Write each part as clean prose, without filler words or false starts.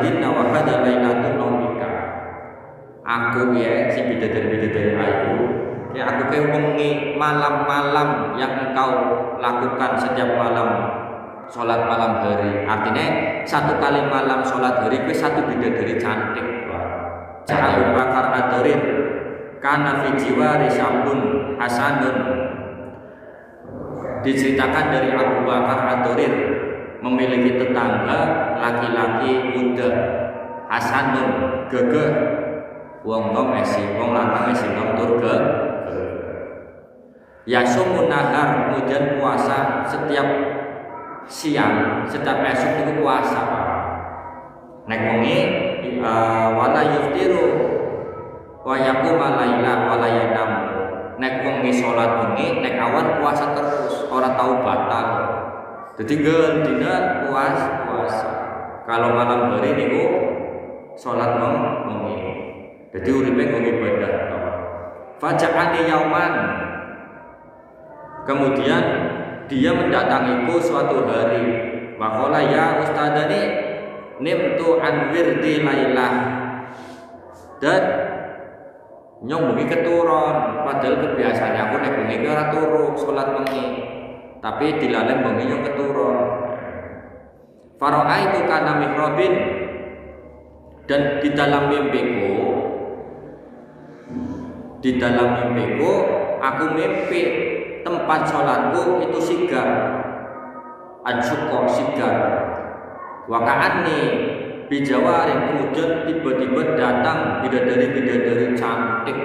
madinna wa hadza lailatun naumika. Aku ya si bidadari ayu, ya aku ke wengi malam-malam yang engkau lakukan setiap malam sholat malam hari. Artinya satu kali malam sholat hari itu satu bidadari cantik. Abu Bakar Ad-Darir kana fi jiwari syabun hasanun. Diceritakan dari Abu Bakar Ad-Darir memiliki tetangga laki-laki muda hasanun gagah, wong nom esi wong lanang esi nom turga yasumun nahar, kemudian puasa setiap siang, setiap esok itu puasa. Nek wengi wala yuftiru wa yaquma laila wala yanam. Nek wengi salat wengi, nek awan puasa terus, ora tau batal. Jadi dina puasa. Kalau malam hari niku salat wengi. Jadi uripe nggo ibadah. Faja'ani yauman. Kemudian dia mendatangiku suatu hari. Waqala ya ustadzani nimtu an wirdi lailah. Dan nyong keturun, padahal kebiasaannya aku nek bengi ora turu salat wengi. Tapi dilalem bengi nyong keturun. Faraaitu kana mihrabin, dan di dalam mimpiku aku mimpi tempat sholatku itu sigar, ansyukor sigar. Wakaani bijawarin, kemudian tiba-tiba datang bidadari cantik,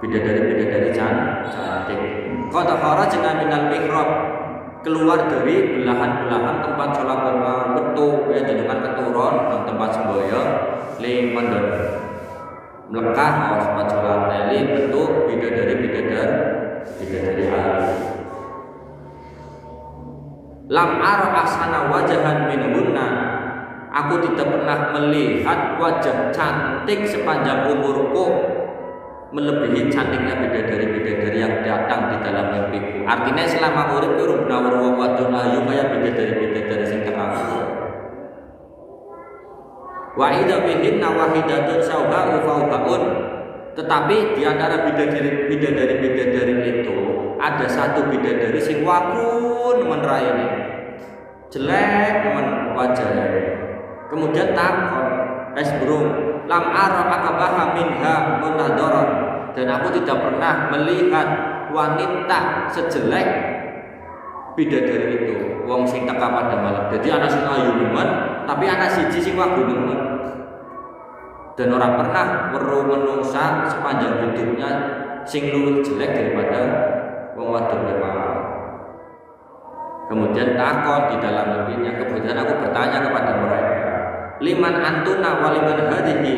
bidadari cantik. Qad kharajna minal mihrab, keluar dari belahan-belahan tempat sholat betul ya, jenengan keturun nang tempat semboyan li mandon melekah awas tempat sholat teli bentuk bidadari ayu. Lam ara asana wajahan minhunna, aku tidak pernah melihat wajah cantik sepanjang umurku melebihi cantiknya bidadari yang datang di dalam mimpiku. Artinya selama urip urung nawar wong wadon ayu kaya bidadari sing terang. Wa idza bihinna wahidatun sauha'u fauhaun. Tetapi di antara bidadari itu ada satu bidadari sing wakun menraine. Jelek men wajahnya. Kemudian takon, bro, lam ara akabaha minha munadaran, dan aku tidak pernah melihat wanita sejelek bidadari itu. Wong sing teka pada malam. Jadi ana sing ayu nemen, tapi ana siji sing wagu nemen. Dan orang pernah weruh menungsa sepanjang hidupnya sing luwih jelek daripada wong wadon malam. Kemudian takon di dalam mimpinya. Kemudian aku bertanya kepada mereka, liman antuna waliman hadihi.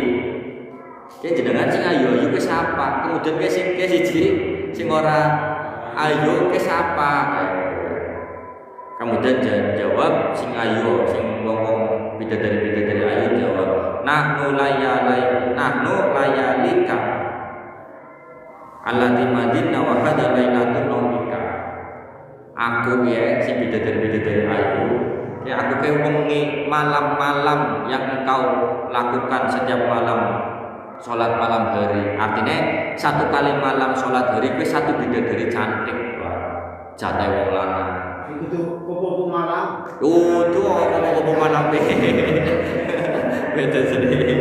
Ki jenengan sing ayu ke siapa? Kemudian ke siji sing ora ayu ke siapa? Kemudian jawab sing ayu, sing wong bidadari ayu jawab, nahnu layalika allati madinna wa hadza lailatun naumika. Aku ya si bidadari ayu, ya aku ke wengi malam-malam yang engkau lakukan setiap malam sholat malam hari. Artinya satu kali malam sholat hari itu satu bidadari cantik. Jatah wong lanang. Itu kupu malam. Itu kupu malam beda sendiri.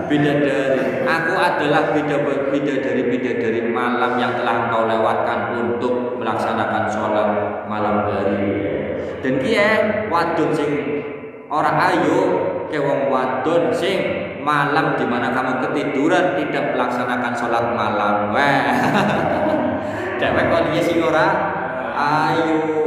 Bidadari. Aku adalah bidadari malam yang telah engkau lewatkan untuk melaksanakan sholat malam hari. Dan kia wadon sing orang ayu ke wong wadon sing malam di mana kamu ketiduran tidak melaksanakan sholat malam. Wah. Dewek kok iki sing ora ayu.